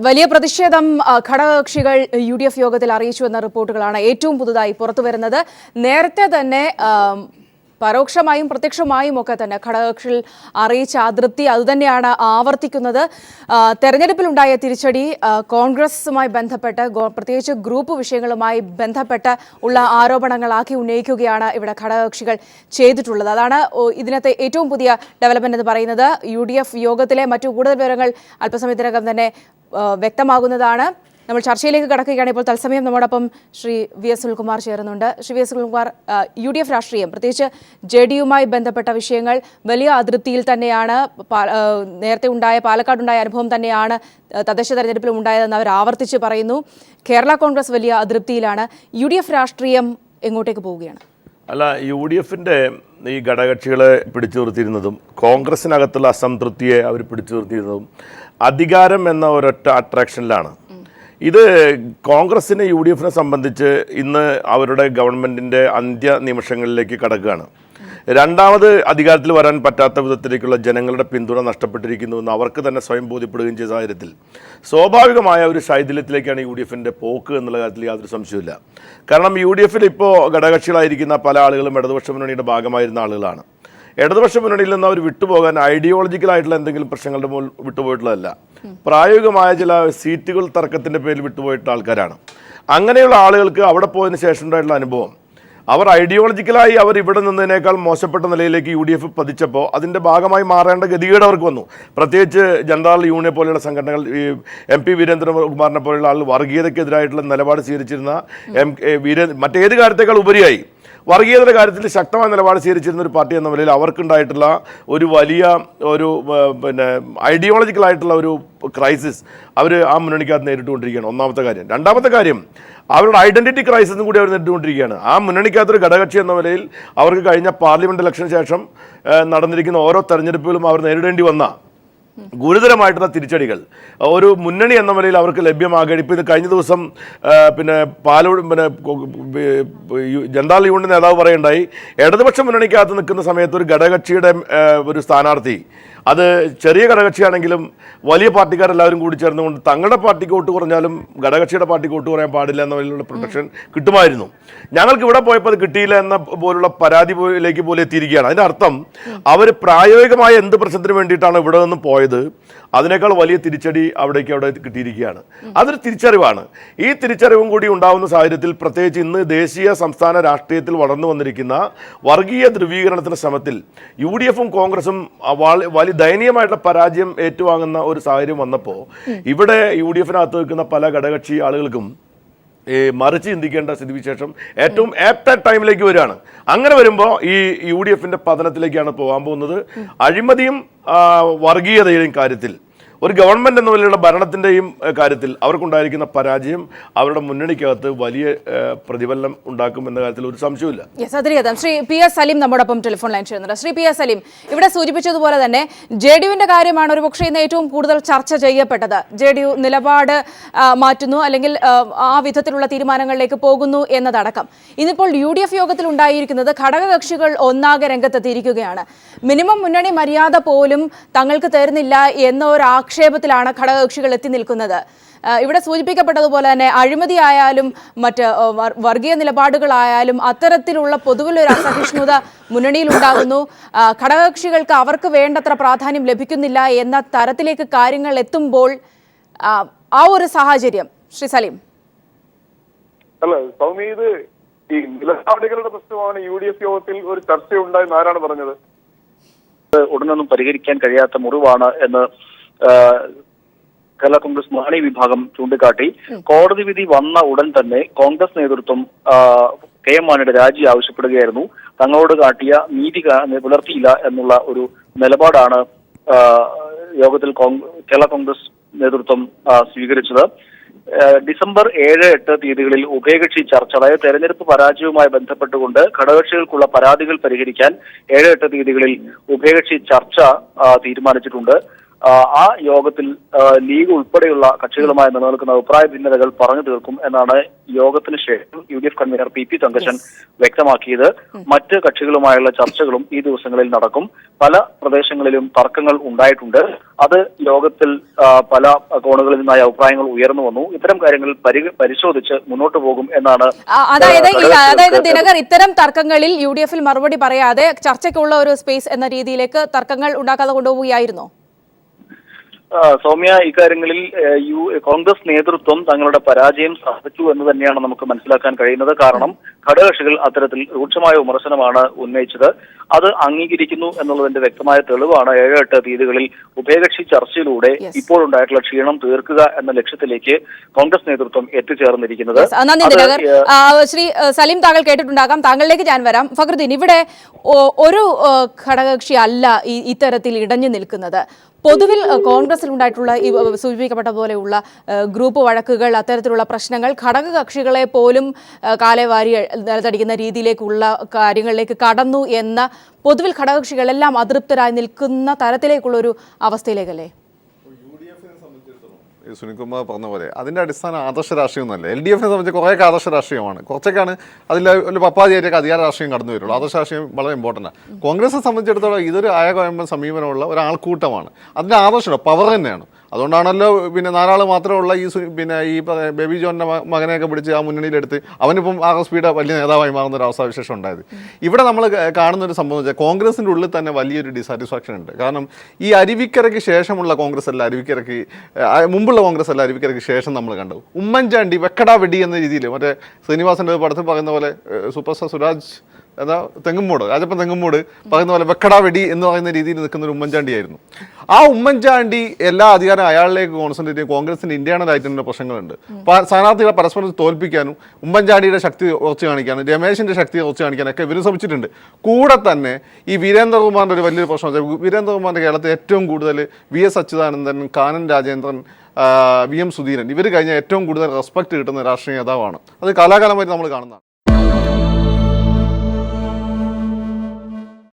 വലിയ പ്രതിഷേധം ഘടകകക്ഷികൾ UDF യോഗത്തിൽ അറിയിച്ചു എന്ന റിപ്പോർട്ടുകളാണ് ഏറ്റവും പുതുതായി പുറത്തുവരുന്നത്. നേരത്തെ തന്നെ പരോക്ഷമായും പ്രത്യക്ഷമായും ഒക്കെ തന്നെ ഘടകകക്ഷികൾ അറിയിച്ച അതൃപ്തി അതുതന്നെയാണ് ആവർത്തിക്കുന്നത്. തെരഞ്ഞെടുപ്പിലുണ്ടായ തിരിച്ചടി കോൺഗ്രസുമായി ബന്ധപ്പെട്ട് പ്രത്യേകിച്ച് ഗ്രൂപ്പ് വിഷയങ്ങളുമായി ബന്ധപ്പെട്ട് ഉള്ള ആരോപണങ്ങളാക്കി ഉന്നയിക്കുകയാണ് ഇവിടെ ഘടകകക്ഷികൾ ചെയ്തിട്ടുള്ളത്. അതാണ് ഇതിനകത്തെ ഏറ്റവും പുതിയ ഡെവലപ്മെന്റ് എന്ന് പറയുന്നത്. UDF യോഗത്തിലെ മറ്റു കൂടുതൽ വിവരങ്ങൾ അല്പസമയത്തിനകം തന്നെ വ്യക്തമാകുന്നതാണ്. നമ്മൾ ചർച്ചയിലേക്ക് കടക്കുകയാണ്. ഇപ്പോൾ തത്സമയം നമ്മോടൊപ്പം ശ്രീ VS സുനിൽകുമാർ ചേരുന്നുണ്ട്. ശ്രീ VS സുനിൽകുമാർ, UDF രാഷ്ട്രീയം പ്രത്യേകിച്ച് JDUമായി ബന്ധപ്പെട്ട വിഷയങ്ങൾ വലിയ അതൃപ്തിയിൽ തന്നെയാണ്. നേരത്തെ പാലക്കാടുണ്ടായ അനുഭവം തന്നെയാണ് തദ്ദേശ തെരഞ്ഞെടുപ്പിലും ഉണ്ടായതെന്ന് അവർ ആവർത്തിച്ച് പറയുന്നു. കേരള കോൺഗ്രസ് വലിയ അതൃപ്തിയിലാണ്. UDF രാഷ്ട്രീയം എങ്ങോട്ടേക്ക് പോവുകയാണ്? അല്ല, UDFിൻ്റെ ഈ ഘടകകക്ഷികളെ പിടിച്ചു നിർത്തിയിരുന്നതും കോൺഗ്രസിനകത്തുള്ള അസംതൃപ്തിയെ അവർ പിടിച്ചു നിർത്തിയിരുന്നതും അധികാരം എന്ന ഒരൊറ്റ അട്രാക്ഷനിലാണ്. ഇത് കോൺഗ്രസിനെ UDFിനെ സംബന്ധിച്ച് ഇന്ന് അവരുടെ ഗവൺമെൻറ്റിൻ്റെ അന്ത്യ നിമിഷങ്ങളിലേക്ക് കടക്കുകയാണ്. രണ്ടാമത് അധികാരത്തിൽ വരാൻ പറ്റാത്ത വിധത്തിലേക്കുള്ള ജനങ്ങളുടെ പിന്തുണ നഷ്ടപ്പെട്ടിരിക്കുന്നുവെന്ന് അവർക്ക് തന്നെ സ്വയം ബോധ്യപ്പെടുകയും ചെയ്ത സാഹചര്യത്തിൽ സ്വാഭാവികമായ ഒരു ശൈഥില്യത്തിലേക്കാണ് UDFിൻ്റെ പോക്ക് എന്നുള്ള കാര്യത്തിൽ യാതൊരു സംശയമില്ല. കാരണം UDFിൽ ഇപ്പോൾ ഘടകകക്ഷികളായിരിക്കുന്ന പല ആളുകളും ഇടതുപക്ഷ മുന്നണിയുടെ ഭാഗമായിരുന്ന ആളുകളാണ്. ഇടതുപക്ഷ മുന്നണിയിൽ നിന്ന് അവർ വിട്ടുപോകാൻ ഐഡിയോളജിക്കലായിട്ടുള്ള എന്തെങ്കിലും പ്രശ്നങ്ങളുടെ മുകളിൽ വിട്ടുപോയിട്ടുള്ളതല്ല, പ്രായോഗികമായ ചില സീറ്റുകൾ തർക്കത്തിൻ്റെ പേരിൽ വിട്ടുപോയിട്ടുള്ള ആൾക്കാരാണ്. അങ്ങനെയുള്ള ആളുകൾക്ക് അവിടെ പോയതിന് ശേഷം ഉണ്ടായിട്ടുള്ള അനുഭവം, അവർ ഐഡിയോളജിക്കലായി അവർ ഇവിടെ നിന്നതിനേക്കാൾ മോശപ്പെട്ട നിലയിലേക്ക് UDF പതിച്ചപ്പോൾ അതിൻ്റെ ഭാഗമായി മാറേണ്ട ഗതികേട് അവർക്ക് വന്നു. പ്രത്യേകിച്ച് ജനറൽ യൂണിയനെ പോലെയുള്ള സംഘടനകൾ, ഈ MP വീരേന്ദ്രകുമാറിനെ പോലെയുള്ള ആളുകൾ വർഗീയതയ്ക്കെതിരായിട്ടുള്ള നിലപാട് സ്വീകരിച്ചിരുന്ന മറ്റേത് കാര്യത്തേക്കാൾ ഉപരിയായി വർഗീയതയുടെ കാര്യത്തിൽ ശക്തമായ നിലപാട് സ്വീകരിച്ചിരുന്ന ഒരു പാർട്ടി എന്ന നിലയിൽ അവർക്കുണ്ടായിട്ടുള്ള ഒരു വലിയ ഐഡിയോളജിക്കലായിട്ടുള്ള ഒരു ക്രൈസിസ് അവർ ആ മുന്നണിക്കകത്ത് നേരിട്ടുകൊണ്ടിരിക്കുകയാണ്. ഒന്നാമത്തെ കാര്യം. രണ്ടാമത്തെ കാര്യം, അവരുടെ ഐഡൻറ്റിറ്റി ക്രൈസിസും കൂടി അവർ നേരിട്ടുകൊണ്ടിരിക്കുകയാണ്. ആ മുന്നണിക്കകത്തൊരു ഘടകകക്ഷി എന്ന നിലയിൽ അവർക്ക് കഴിഞ്ഞ പാർലമെൻറ്റ് ഇലക്ഷന് ശേഷം നടന്നിരിക്കുന്ന ഓരോ തെരഞ്ഞെടുപ്പുകളും അവർ നേരിടേണ്ടി വന്ന ഗുരുതരമായിട്ടുള്ള തിരിച്ചടികൾ ഒരു മുന്നണി എന്ന നിലയിൽ അവർക്ക് ലഭ്യമാകുകയാണ്. ഇപ്പോൾ ഇത് കഴിഞ്ഞ ദിവസം ജനറൽ യൂണിയൻ നേതാവ് പറയുണ്ടായി, ഇടതുപക്ഷ മുന്നണിക്കകത്ത് നിൽക്കുന്ന സമയത്ത് ഒരു ഘടകകക്ഷിയുടെ ഒരു സ്ഥാനാർത്ഥി, അത് ചെറിയ ഘടകകക്ഷിയാണെങ്കിലും വലിയ പാർട്ടിക്കാരെല്ലാവരും കൂടി ചേർന്നുകൊണ്ട് തങ്ങളുടെ പാർട്ടിക്ക് വോട്ട് കുറഞ്ഞാലും ഘടകകക്ഷിയുടെ പാർട്ടിക്ക് വോട്ട് കുറയാൻ പാടില്ല എന്ന പോലുള്ള പ്രൊട്ടക്ഷൻ കിട്ടുമായിരുന്നു. ഞങ്ങൾക്ക് ഇവിടെ പോയപ്പോൾ അത് കിട്ടിയില്ല എന്ന പോലുള്ള പരാതിയിലേക്ക് പോലെ എത്തിയിരിക്കുകയാണ്. അതിൻ്റെ അർത്ഥം അവർ പ്രായോഗികമായ എന്ത് പ്രശ്നത്തിന് വേണ്ടിയിട്ടാണ് ഇവിടെ നിന്ന് പോയത് അതിനേക്കാൾ വലിയ തിരിച്ചടി അവിടെ കിട്ടിയിരിക്കുകയാണ്. അതൊരു തിരിച്ചറിവാണ്. ഈ തിരിച്ചറിവും കൂടി ഉണ്ടാകുന്ന സാഹചര്യത്തിൽ പ്രത്യേകിച്ച് ഇന്ന് ദേശീയ സംസ്ഥാന രാഷ്ട്രീയത്തിൽ വളർന്നു വന്നിരിക്കുന്ന വർഗീയ ധ്രുവീകരണത്തിൻ്റെ ശ്രമത്തിൽ UDFും കോൺഗ്രസും വലിയ ദയനീയമായിട്ടുള്ള പരാജയം ഏറ്റുവാങ്ങുന്ന ഒരു സാഹചര്യം വന്നപ്പോൾ ഇവിടെ UDFിനകത്ത് നിൽക്കുന്ന പല ഘടകകക്ഷി ആളുകൾക്കും മറിച്ച് ചിന്തിക്കേണ്ട സ്ഥിതിവിശേഷം ഏറ്റവും ആപ്റ്റ് ടൈമിലേക്ക് വരികയാണ്. അങ്ങനെ വരുമ്പോൾ ഈ UDFിൻ്റെ പതനത്തിലേക്കാണ് പോകാൻ പോകുന്നത്. അഴിമതിയും വർഗീയതയുടെയും കാര്യത്തിൽ, ഒരു ഗവൺമെൻറ് എന്ന നിലയിലുള്ള ഭരണത്തിൻ്റെയും കാര്യത്തിൽ അവർക്കുണ്ടായിരിക്കുന്ന പരാജയം അവരുടെ മുന്നണിക്കകത്ത് വലിയ പ്രതിഫലനം ഉണ്ടാക്കും എന്ന കാര്യത്തിൽ ഒരു സംശയമില്ല. ശ്രീ PS സലീം നമ്മോടൊപ്പം ടെലിഫോൺ ലൈൻ ചെയ്യുന്നുണ്ട്. ശ്രീ PS സലീം, ഇവിടെ സൂചിപ്പിച്ചതുപോലെ തന്നെ JDUവിൻ്റെ കാര്യമാണ് ഒരു പക്ഷേ ഇന്ന് ഏറ്റവും കൂടുതൽ ചർച്ച ചെയ്യപ്പെട്ടത്. JDU നിലപാട് മാറ്റുന്നു അല്ലെങ്കിൽ ആ വിധത്തിലുള്ള തീരുമാനങ്ങളിലേക്ക് പോകുന്നു എന്നതടക്കം. ഇന്നിപ്പോൾ UDF യോഗത്തിൽ ഉണ്ടായിരിക്കുന്നത് ഘടകകക്ഷികൾ ഒന്നാകെ രംഗത്തെത്തിയിരിക്കുകയാണ്. മിനിമം മുന്നണി മര്യാദ പോലും തങ്ങൾക്ക് തരുന്നില്ല എന്ന ഒരു ആക്ഷേപത്തിലാണ് ഘടകകക്ഷികൾ എത്തി നിൽക്കുന്നത്. ഇവിടെ സൂചിപ്പിക്കപ്പെട്ടതുപോലെ തന്നെ അഴിമതി ആയാലും മറ്റ് വർഗീയ നിലപാടുകളായാലും അത്തരത്തിലുള്ള പൊതുവിലൊരു അസഹിഷ്ണുത മുന്നണിയിൽ ഉണ്ടാകുന്നു. ഘടകകക്ഷികൾക്ക് അവർക്ക് വേണ്ടത്ര പ്രാധാന്യം ലഭിക്കുന്നില്ല എന്ന തരത്തിലേക്ക് കാര്യങ്ങൾ എത്തുമ്പോൾ ആ ഒരു സാഹചര്യം ശ്രീ സലീം. അല്ല സൗമ്യ, ഇത് ഈ നിലപാടുകളുടെ പ്രശ്നമാണ് UDF യോഗത്തിൽ ഒരു ചർച്ചയുണ്ടായെന്ന് ആരാണ് പറഞ്ഞത്? ഉടനൊന്നും പരിഹരിക്കാൻ കഴിയാത്ത മുറിവാണ് എന്ന് കേരള കോൺഗ്രസ് മാണി വിഭാഗം ചൂണ്ടിക്കാട്ടി. കോടതി വിധി വന്ന ഉടൻ തന്നെ കോൺഗ്രസ് നേതൃത്വം KM മാണിയുടെ രാജി ആവശ്യപ്പെടുകയായിരുന്നു. തങ്ങളോട് കാട്ടിയ നീതി പുലർത്തിയില്ല എന്നുള്ള ഒരു നിലപാടാണ് യോഗത്തിൽ കേരള കോൺഗ്രസ് നേതൃത്വം സ്വീകരിച്ചത്. ഡിസംബർ 7-8 തീയതികളിൽ ഉഭയകക്ഷി ചർച്ച, അതായത് തെരഞ്ഞെടുപ്പ് പരാജയവുമായി ബന്ധപ്പെട്ടുകൊണ്ട് ഘടകകക്ഷികൾക്കുള്ള പരാതികൾ പരിഹരിക്കാൻ 7-8 തീയതികളിൽ ഉഭയകക്ഷി ചർച്ച തീരുമാനിച്ചിട്ടുണ്ട്. ആ യോഗത്തിൽ ലീഗ് ഉൾപ്പെടെയുള്ള കക്ഷികളുമായി നിലനിൽക്കുന്ന അഭിപ്രായ ഭിന്നതകൾ പറഞ്ഞു തീർക്കും എന്നാണ് യോഗത്തിന് ശേഷം UDF കൺവീനർ PP തങ്കച്ചൻ വ്യക്തമാക്കിയത്. മറ്റ് കക്ഷികളുമായുള്ള ചർച്ചകളും ഈ ദിവസങ്ങളിൽ നടക്കും. പല പ്രദേശങ്ങളിലും തർക്കങ്ങൾ ഉണ്ടായിട്ടുണ്ട്. അത് യോഗത്തിൽ പല കോണുകളിൽ നിന്നായ അഭിപ്രായങ്ങൾ ഉയർന്നു വന്നു. ഇത്തരം കാര്യങ്ങൾ പരിശോധിച്ച് മുന്നോട്ട് പോകും എന്നാണ്. അതായത് ദിനകർ, ഇത്തരം തർക്കങ്ങളിൽ UDF-ൽ മറുപടി പറയാതെ ചർച്ചയ്ക്കുള്ള ഒരു സ്പേസ് എന്ന രീതിയിലേക്ക് തർക്കങ്ങൾ ഉണ്ടാക്കാതെ കൊണ്ടുപോവുകയായിരുന്നോ? സൗമ്യ, ഇക്കാര്യങ്ങളിൽ കോൺഗ്രസ് നേതൃത്വം തങ്ങളുടെ പരാജയം സഹിച്ചു എന്ന് തന്നെയാണ് നമുക്ക് മനസ്സിലാക്കാൻ കഴിയുന്നത്. കാരണം ഘടകകക്ഷികൾ അത്തരത്തിൽ രൂക്ഷമായ വിമർശനമാണ് ഉന്നയിച്ചത്. അത് അംഗീകരിക്കുന്നു എന്നുള്ളതിന്റെ വ്യക്തമായ തെളിവാണ് 7-8 തീയതികളിൽ ഉഭയകക്ഷി ചർച്ചയിലൂടെ ഇപ്പോഴുണ്ടായിട്ടുള്ള ക്ഷീണം തീർക്കുക എന്ന ലക്ഷ്യത്തിലേക്ക് കോൺഗ്രസ് നേതൃത്വം എത്തിച്ചേർന്നിരിക്കുന്നത്. ശ്രീ സലീം, താങ്കൾ കേട്ടിട്ടുണ്ടാകാം. താങ്കളിലേക്ക് ഞാൻ വരാം. ഫഖറുദ്ദീൻ, ഇവിടെ ഒരു ഘടകകക്ഷി അല്ല ഇത്തരത്തിൽ ഇടഞ്ഞു നിൽക്കുന്നത്. പൊതുവിൽ കോൺഗ്രസിൽ ഉണ്ടായിട്ടുള്ള ഈ സൂചിപ്പിക്കപ്പെട്ട പോലെയുള്ള ഗ്രൂപ്പ് വഴക്കുകൾ, അത്തരത്തിലുള്ള പ്രശ്നങ്ങൾ ഘടകകക്ഷികളെ പോലും കാലേവാരി നിലത്തടിക്കുന്ന രീതിയിലേക്കുള്ള കാര്യങ്ങളിലേക്ക് കടന്നു എന്ന പൊതുവിൽ ഘടകകക്ഷികളെല്ലാം അതൃപ്തരായി നിൽക്കുന്ന തരത്തിലേക്കുള്ള ഒരു അവസ്ഥയിലേക്കല്ലേ? സുനിൽകുമാർ പറഞ്ഞ പോലെ അതിൻ്റെ അടിസ്ഥാനം ആദർശ രാഷ്ട്രീയമൊന്നുമല്ല. LDF-നെ സംബന്ധിച്ച് കുറേയൊക്കെ ആദർശ രാഷ്ട്രീയമാണ്. കുറച്ചൊക്കെയാണ് അതിൽ ഒരു പപ്പാതിയായിട്ടൊക്കെ അധികാര രാഷ്ട്രീയം കടന്നു വരുള്ളൂ. ആദർശ രാഷ്ട്രീയം വളരെ ഇമ്പോർട്ടൻ്റ് ആണ്. കോൺഗ്രസിനെ സംബന്ധിച്ചിടത്തോളം ഇതൊരു ആയകമ്പ സമീപനമുള്ള ഒരാൾക്കൂട്ടമാണ്. അതിൻ്റെ ആദർശം പവർ തന്നെയാണ്. അതുകൊണ്ടാണല്ലോ പിന്നെ 4 ആൾ മാത്രമുള്ള ഈ ബേബി ജോണിൻ്റെ മകനെയൊക്കെ പിടിച്ച് ആ മുന്നണിയിലെടുത്ത് അവനിപ്പം RSPയുടെ വലിയ നേതാവായി മാറുന്ന ഒരു അവസ്ഥാവിശേഷം ഉണ്ടായത്. ഇവിടെ നമ്മൾ കാണുന്ന ഒരു സംഭവം വെച്ചാൽ കോൺഗ്രസിൻ്റെ ഉള്ളിൽ തന്നെ വലിയൊരു ഡിസാറ്റിസ്ഫാക്ഷൻ ഉണ്ട്. കാരണം ഈ അരുവിക്കരയ്ക്ക് ശേഷമുള്ള കോൺഗ്രസ് അല്ല മുമ്പുള്ള കോൺഗ്രസ് അല്ല അരുവിക്കരയ്ക്ക് ശേഷം നമ്മൾ കണ്ടത്. ഉമ്മൻചാണ്ടി വെക്കടാ വെടി എന്ന രീതിയിൽ മറ്റേ ശ്രീനിവാസൻ്റെ പടത്തിൽ പറയുന്ന പോലെ സൂപ്പർ സ്റ്റാർ സുരാജ് എന്താ രാജപ്പൻ തെങ്ങുമൂട് പറയുന്ന പോലെ വെക്കടാ വെടി എന്ന് പറയുന്ന രീതിയിൽ നിൽക്കുന്ന ഒരു ഉമ്മൻചാണ്ടിയായിരുന്നു. ആ ഉമ്മൻചാണ്ടി എല്ലാ അധികാരം അയാളിലേക്ക് കോൺസെൻട്രേറ്റ് ചെയ്യും. കോൺഗ്രസിൻ്റെ ഇന്റേണലായിട്ട് തന്നെ പ്രശ്നങ്ങളുണ്ട്. സ്ഥാനാർത്ഥികളെ പരസ്പരം തോൽപ്പിക്കാനും ഉമ്മൻചാണ്ടിയുടെ ശക്തി ഉറച്ചു കാണിക്കാനും രമേശിൻ്റെ ശക്തി ഉറച്ചു കാണിക്കാനൊക്കെ ഇവർ ശ്രമിച്ചിട്ടുണ്ട്. കൂടെ തന്നെ ഈ വീരേന്ദ്രകുമാറിൻ്റെ ഒരു വലിയൊരു പ്രശ്നം വെച്ചാൽ വീരേന്ദ്രകുമാറിൻ്റെ കേരളത്തിൽ ഏറ്റവും കൂടുതൽ VS അച്യുതാനന്ദൻ, കാനൻ രാജേന്ദ്രൻ, VM സുധീരൻ ഇവർ കഴിഞ്ഞാൽ ഏറ്റവും കൂടുതൽ റെസ്പെക്ട് കിട്ടുന്ന രാഷ്ട്രീയ നേതാവാണ്. അത് കാലാകാലമായിട്ട് നമ്മൾ കാണുന്നതാണ്.